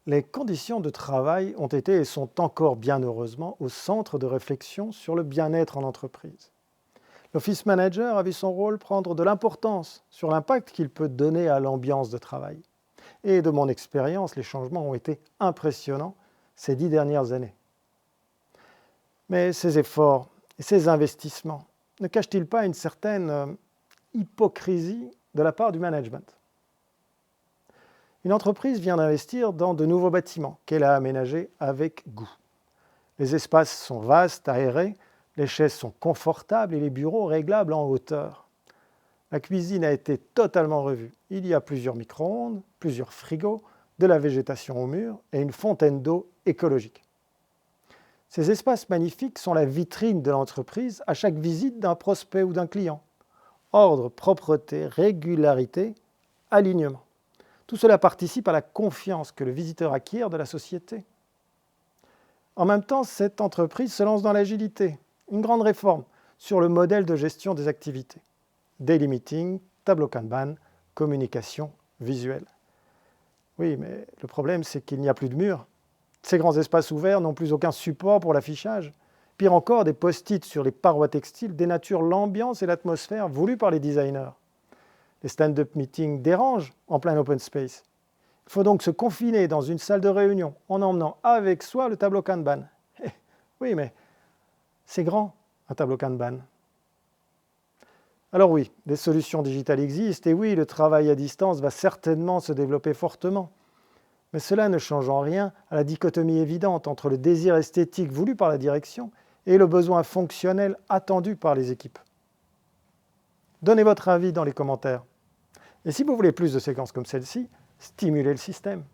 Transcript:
Les conditions de travail ont été et sont encore bien heureusement au centre de réflexion sur le bien-être en entreprise. L'Office Manager a vu son rôle prendre de l'importance sur l'impact qu'il peut donner à l'ambiance de travail. Et de mon expérience, les changements ont été impressionnants ces 10 dernières années. Mais ces efforts et ces investissements ne cachent-ils pas une certaine hypocrisie de la part du management? Une entreprise vient d'investir dans de nouveaux bâtiments qu'elle a aménagés avec goût. Les espaces sont vastes, aérés, les chaises sont confortables et les bureaux réglables en hauteur. La cuisine a été totalement revue. Il y a plusieurs micro-ondes, plusieurs frigos, de la végétation au mur et une fontaine d'eau écologique. Ces espaces magnifiques sont la vitrine de l'entreprise à chaque visite d'un prospect ou d'un client. Ordre, propreté, régularité, alignement. Tout cela participe à la confiance que le visiteur acquiert de la société. En même temps, cette entreprise se lance dans l'agilité, une grande réforme sur le modèle de gestion des activités. Daily meeting, tableau Kanban, communication visuelle. Oui, mais le problème, c'est qu'il n'y a plus de murs. Ces grands espaces ouverts n'ont plus aucun support pour l'affichage. Pire encore, des post-it sur les parois textiles dénaturent l'ambiance et l'atmosphère voulues par les designers. Les stand-up meetings dérangent en plein open space. Il faut donc se confiner dans une salle de réunion en emmenant avec soi le tableau Kanban. Oui, mais c'est grand, un tableau Kanban. Alors oui, des solutions digitales existent et oui, le travail à distance va certainement se développer fortement. Mais cela ne change en rien à la dichotomie évidente entre le désir esthétique voulu par la direction et le besoin fonctionnel attendu par les équipes. Donnez votre avis dans les commentaires. Et si vous voulez plus de séquences comme celle-ci, stimulez le système.